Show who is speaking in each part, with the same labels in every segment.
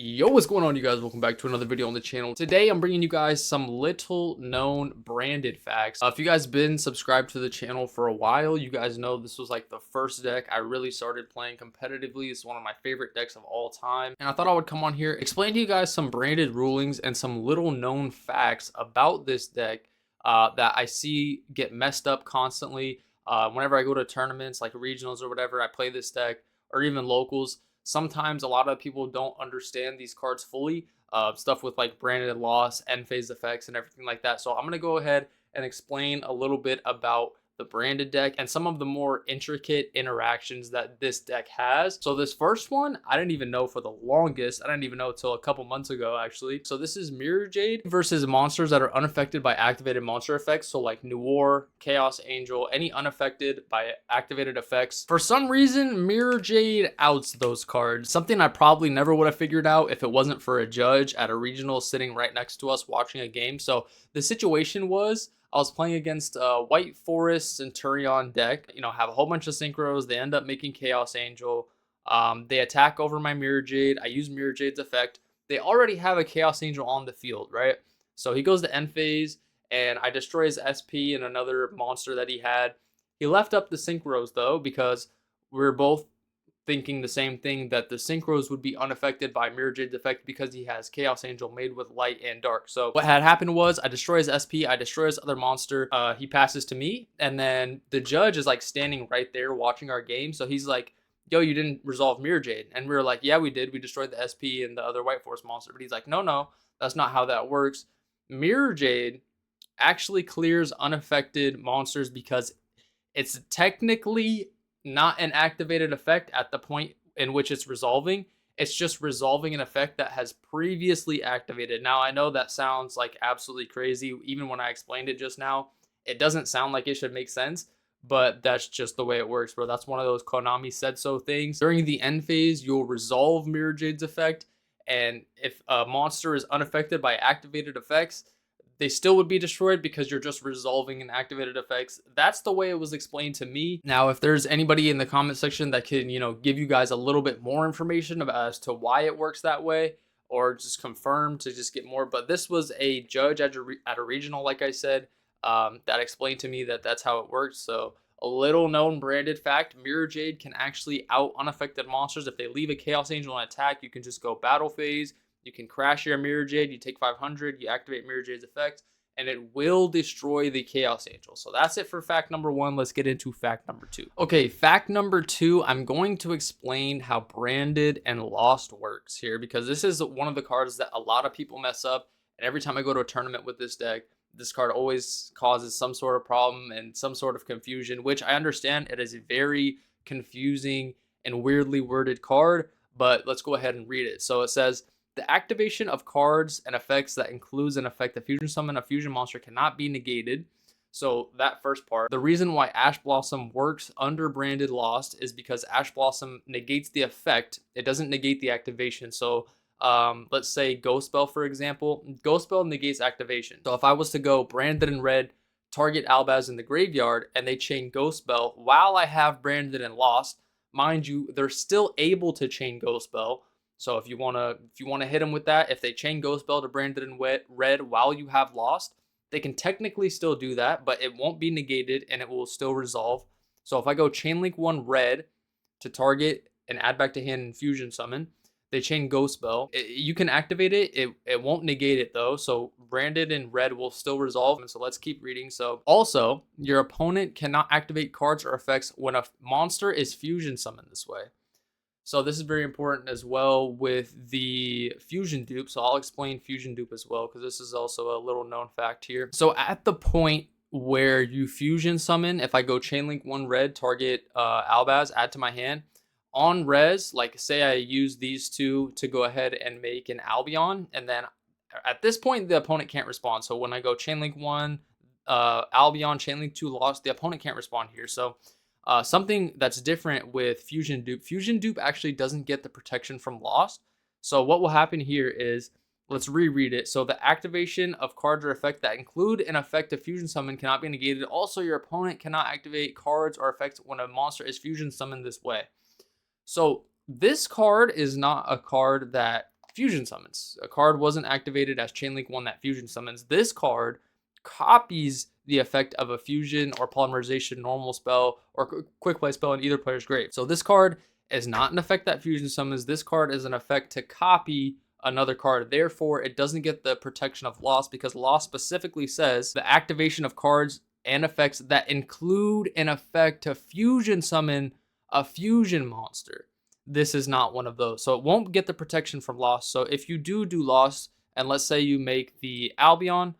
Speaker 1: Yo, what's going on, you guys? Welcome back to another video on the channel. Today I'm bringing you guys some little known branded facts. If you guys been subscribed to the channel for a while, you guys know this was like the first deck I really started playing competitively. It's one of my favorite decks of all time, and I thought I would come on here explain to you guys some branded rulings and some little known facts about this deck that I see get messed up constantly. Whenever I go to tournaments like regionals or whatever, I play this deck, or even locals. Sometimes a lot of people don't understand these cards fully. Stuff with like branded loss, end phase effects, and everything like that. So I'm going to go ahead and explain a little bit about the branded deck and some of the more intricate interactions that this deck has. So this first one, I didn't even know for the longest. I didn't even know until a couple months ago, actually. So this is Mirror Jade versus monsters that are unaffected by activated monster effects. So like Noir, Chaos Angel, any unaffected by activated effects. For some reason, Mirror Jade outs those cards. Something I probably never would have figured out if it wasn't for a judge at a regional sitting right next to us watching a game. So the situation was, I was playing against a White Forest Centurion deck. You know, have a whole bunch of synchros. They end up making Chaos Angel. They attack over my Mirror Jade. I use Mirror Jade's effect. They already have a Chaos Angel on the field, right? So he goes to end phase, and I destroy his SP and another monster that he had. He left up the synchros, though, because we're both thinking the same thing, that the synchros would be unaffected by Mirror Jade's effect because he has Chaos Angel made with light and dark. So what had happened was I destroy his SP, I destroy his other monster, he passes to me, and then the judge is like standing right there watching our game. So he's like, yo, you didn't resolve Mirror Jade. And we were like, yeah, we did. We destroyed the SP and the other White Force monster. But he's like, no, that's not how that works. Mirror Jade actually clears unaffected monsters because it's technically not an activated effect at the point in which it's resolving. It's just resolving an effect that has previously activated. Now, I know that sounds like absolutely crazy. Even when I explained it just now, it doesn't sound like it should make sense, but that's just the way it works, bro. That's one of those Konami said so things. During the end phase, you'll resolve Mirror Jade's effect, and if a monster is unaffected by activated effects, they still would be destroyed because you're just resolving an activated effects. That's the way it was explained to me. Now, if there's anybody in the comment section that can, give you guys a little bit more information about as to why it works that way, or just confirm to just get more. But this was a judge at a regional, like I said, that explained to me that that's how it works. So a little known branded fact, Mirror Jade can actually out unaffected monsters. If they leave a Chaos Angel on attack, you can just go battle phase. You can crash your Mirror Jade, you take 500, you activate Mirror Jade's effect, and it will destroy the Chaos Angel. So that's it for fact number one. Let's get into fact number two. Okay, fact number two, I'm going to explain how branded and lost works here, because this is one of the cards that a lot of people mess up, and every time I go to a tournament with this deck, this card always causes some sort of problem and some sort of confusion, which I understand it is a very confusing and weirdly worded card, but let's go ahead and read it. So it says, the activation of cards and effects that includes an effect to fusion summon a fusion monster cannot be negated. So that first part. The reason why Ash Blossom works under branded lost is because Ash Blossom negates the effect. It doesn't negate the activation. So let's say Ghost Spell, for example. Ghost Spell negates activation. So if I was to go branded in red, target Albaz in the graveyard, and they chain Ghost Spell while I have branded and lost, mind you, they're still able to chain Ghost Spell. So if you wanna hit them with that, if they chain Ghost Spell to branded in red while you have lost, they can technically still do that, but it won't be negated and it will still resolve. So if I go chain link 1 red to target and add back to hand and fusion summon, they chain Ghost Spell. You can activate it. It won't negate it though. So branded in red will still resolve. And so let's keep reading. So also, your opponent cannot activate cards or effects when a monster is fusion summoned this way. So this is very important as well with the fusion dupe. So I'll explain fusion dupe as well, because this is also a little known fact here. So at the point where you fusion summon, if I go chain link 1 red, target Albaz, add to my hand, on res, like say I use these two to go ahead and make an Albion, and then at this point the opponent can't respond. So when I go chain link 1 Albion, chain link 2 lost, the opponent can't respond here. So something that's different with Fusion Dupe. Fusion Dupe actually doesn't get the protection from Lost. So what will happen here is, let's reread it. So the activation of cards or effect that include an effect of Fusion Summon cannot be negated. Also, your opponent cannot activate cards or effects when a monster is Fusion Summoned this way. So this card is not a card that fusion summons. A card wasn't activated as chain link 1 that fusion summons. This card copies the effect of a fusion or polymerization normal spell or quick play spell in either player's grave. So this card is not an effect that fusion summons. This card is an effect to copy another card. Therefore, it doesn't get the protection of loss, because loss specifically says the activation of cards and effects that include an effect to fusion summon a fusion monster. This is not one of those. So it won't get the protection from loss. So if you do loss, and let's say you make the Albion,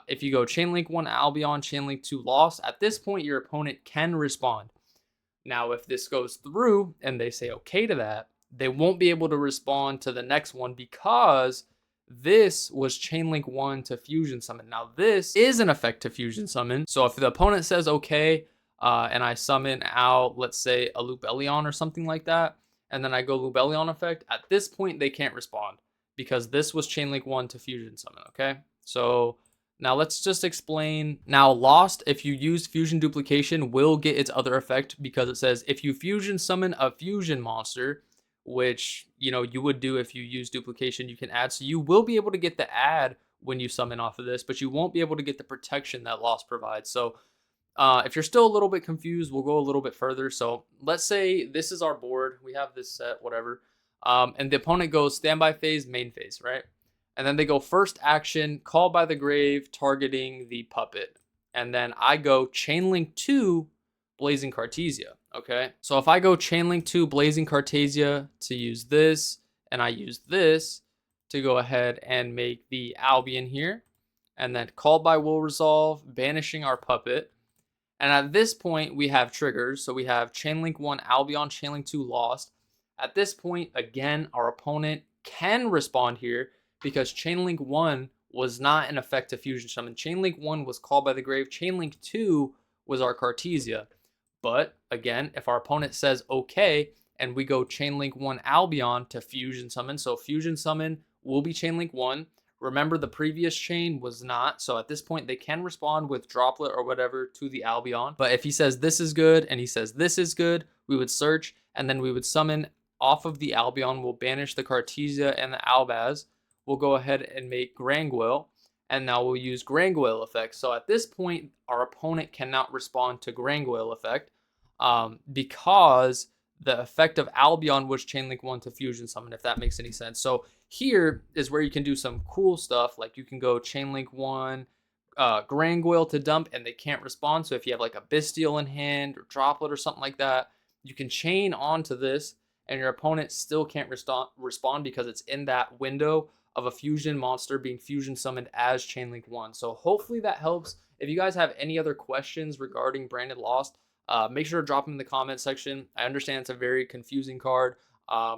Speaker 1: if you go chain link 1 Albion, chain link 2 loss, at this point your opponent can respond. Now, if this goes through and they say okay to that, they won't be able to respond to the next one because this was chain link 1 to fusion summon. Now, this is an effect to fusion summon. So if the opponent says okay, and I summon out, let's say, a Lubellion or something like that, and then I go Lubellion effect, at this point they can't respond because this was chain link 1 to fusion summon, okay? So now let's just explain. Now, Lost, if you use fusion duplication, will get its other effect, because it says if you fusion summon a fusion monster, which, you know, you would do if you use duplication, you can add. So you will be able to get the add when you summon off of this, but you won't be able to get the protection that Lost provides. So if you're still a little bit confused, we'll go a little bit further. So let's say this is our board. We have this set, whatever. And the opponent goes standby phase, main phase, right? And then they go first action, call by the grave, targeting the puppet. And then I go chain link 2, Blazing Cartesia, okay? So if I go chain link 2, Blazing Cartesia to use this, and I use this to go ahead and make the Albion here, and then call by will resolve, banishing our puppet. And at this point, we have triggers. So we have chain link 1 Albion, chain link 2 lost. At this point, again, our opponent can respond here because chain link 1 was not an effect to fusion summon. Chain link 1 was called by the grave. Chain link 2 was our Cartesia. But again, if our opponent says okay, and we go chain link 1 Albion to fusion summon, so fusion summon will be chain link 1. Remember, the previous chain was not, so at this point they can respond with droplet or whatever to the Albion. But if he says this is good and he says this is good, we would search, and then we would summon off of the Albion. We'll banish the Cartesia and the Albaz. We'll go ahead and make Granguil, and now we'll use Granguil effect. So at this point, our opponent cannot respond to Granguil effect because the effect of Albion was chain link 1 to fusion summon, if that makes any sense. So here is where you can do some cool stuff. Like you can go chain link 1, Granguil to dump, and they can't respond. So if you have like a Bestial in hand or Droplet or something like that, you can chain onto this, and your opponent still can't respond because it's in that window of a fusion monster being fusion summoned as chain link 1. So hopefully that helps. If you guys have any other questions regarding Branded Lost, make sure to drop them in the comment section. I understand it's a very confusing card.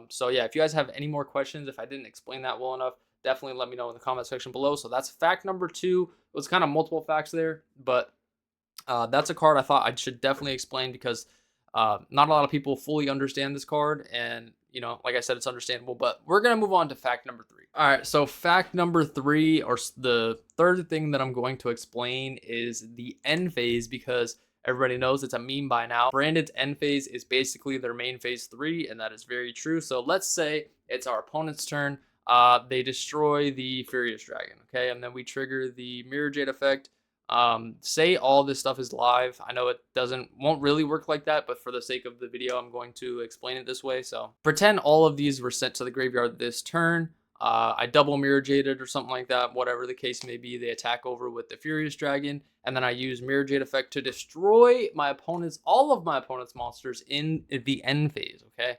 Speaker 1: So yeah, if you guys have any more questions, if I didn't explain that well enough, definitely let me know in the comment section below. So that's fact number 2. It was kind of multiple facts there, but that's a card I thought I should definitely explain because not a lot of people fully understand this card, and you know, like I said, it's understandable. But we're gonna move on to fact number 3. All right, so fact number 3, or the third thing that I'm going to explain, is the end phase, because everybody knows it's a meme by now. Branded's end phase is basically their main phase 3, and that is very true. So let's say it's our opponent's turn. They destroy the Furious Dragon, okay? And then we trigger the Mirror Jade effect. Say all this stuff is live. I know it won't really work like that, but for the sake of the video, I'm going to explain it this way. So pretend all of these were sent to the graveyard this turn. I double Mirror Jaded or something like that, whatever the case may be. They attack over with the Furious Dragon, and then I use Mirror Jade effect to destroy all of my opponent's monsters in the end phase, okay?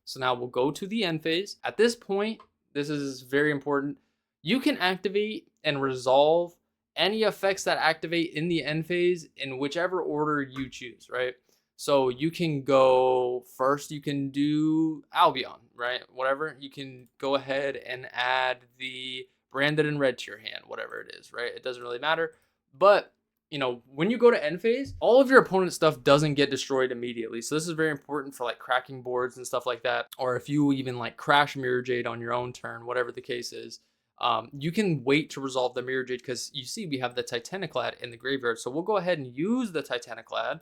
Speaker 1: So now we'll go to the end phase. At this point, this is very important. You can activate and resolve any effects that activate in the end phase in whichever order you choose, right? So you can go first, you can do Albion, right? Whatever, you can go ahead and add the Branded in red to your hand, whatever it is, right? It doesn't really matter. But, you know, when you go to end phase, all of your opponent's stuff doesn't get destroyed immediately. So this is very important for like cracking boards and stuff like that. Or if you even like crash Mirror Jade on your own turn, whatever the case is, you can wait to resolve the Mirror Jade, because you see we have the Titaniclad in the graveyard. So we'll go ahead and use the Titaniclad,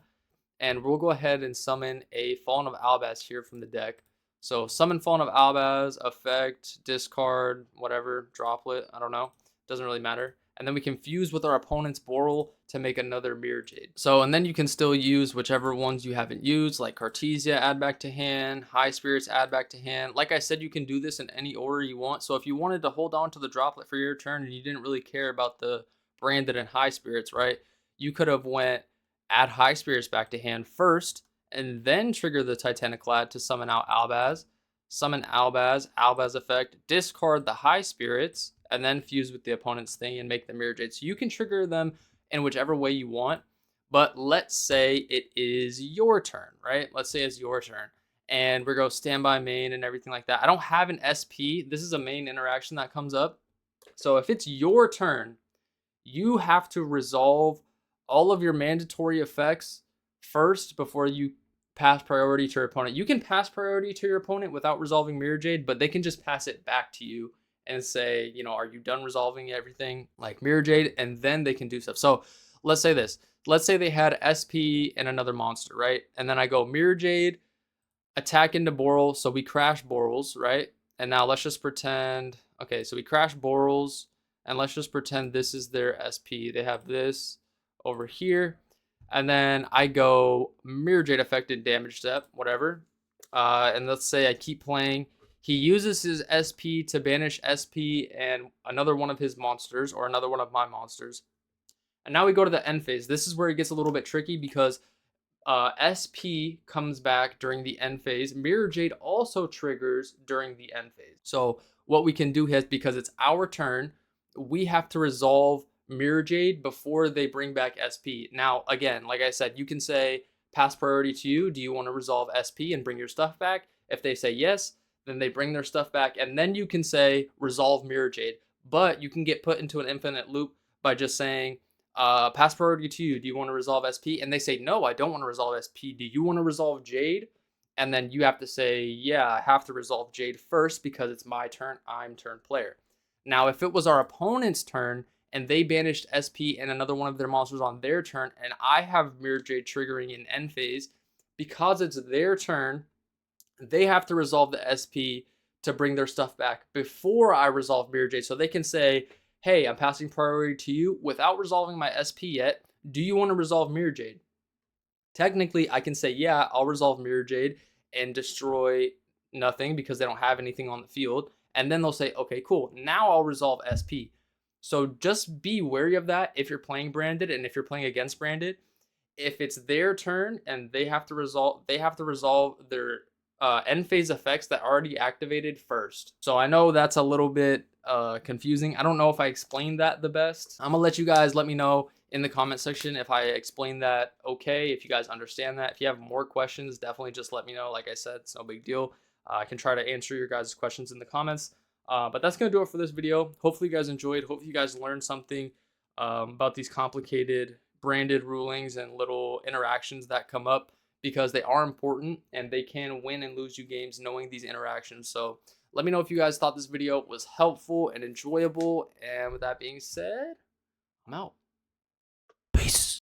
Speaker 1: and we'll go ahead and summon a Fallen of Albaz here from the deck. So summon Fallen of Albaz, effect, discard, whatever, droplet, I don't know. Doesn't really matter. And then we can fuse with our opponent's Boral to make another Mirror Jade. So, and then you can still use whichever ones you haven't used, like Cartesia, add back to hand, High Spirits, add back to hand. Like I said, you can do this in any order you want. So if you wanted to hold on to the droplet for your turn and you didn't really care about the Branded and High Spirits, right? You could have went add High Spirits back to hand first, and then trigger the Titaniclad to summon out Albaz. Summon Albaz, Albaz effect, discard the High Spirits, and then fuse with the opponent's thing and make the Mirror Jade. So you can trigger them in whichever way you want. But let's say it is your turn, right? Let's say it's your turn. And we're going standby main and everything like that. I don't have an SP. This is a main interaction that comes up. So if it's your turn, you have to resolve all of your mandatory effects first before you pass priority to your opponent. You can pass priority to your opponent without resolving Mirror Jade, but they can just pass it back to you and say, you know, are you done resolving everything like Mirror Jade? And then they can do stuff. So let's say this. Let's say they had SP and another monster, right? And then I go Mirror Jade, attack into Boral. So we crash Borals, right? And now let's just pretend, okay, so we crash Borals, and let's just pretend this is their SP. They have this over here. And then I go Mirror Jade affected damage step, whatever. And let's say I keep playing. He uses his SP to banish SP and another one of his monsters or another one of my monsters. And now we go to the end phase. This is where it gets a little bit tricky because SP comes back during the end phase. Mirror Jade also triggers during the end phase. So what we can do is, because it's our turn, we have to resolve Mirror Jade before they bring back SP. Now, again, like I said, you can say pass priority to you. Do you want to resolve SP and bring your stuff back? If they say yes, then they bring their stuff back. And then you can say resolve Mirror Jade. But you can get put into an infinite loop by just saying, pass priority to you. Do you want to resolve SP? And they say, no, I don't want to resolve SP. Do you want to resolve Jade? And then you have to say, yeah, I have to resolve Jade first because it's my turn. I'm turn player. Now, if it was our opponent's turn and they banished SP and another one of their monsters on their turn, and I have Mirror Jade triggering in end phase, because it's their turn, they have to resolve the SP to bring their stuff back before I resolve Mirror Jade. So they can say, hey, I'm passing priority to you without resolving my SP yet. Do you want to resolve Mirror Jade? Technically, I can say, yeah, I'll resolve Mirror Jade and destroy nothing because they don't have anything on the field. And then they'll say, okay, cool. Now I'll resolve SP. So just be wary of that if you're playing Branded and if you're playing against Branded. If it's their turn and they have to resolve their end phase effects that already activated first. So I know that's a little bit confusing. I don't know if I explained that the best. I'm gonna let you guys let me know in the comment section if I explained that okay, if you guys understand that. If you have more questions, definitely just let me know. Like I said, it's no big deal. I can try to answer your guys' questions in the comments. But that's gonna do it for this video. Hopefully you guys enjoyed. Hopefully you guys learned something about these complicated Branded rulings and little interactions that come up, because they are important and they can win and lose you games knowing these interactions. So let me know if you guys thought this video was helpful and enjoyable. And with that being said, I'm out.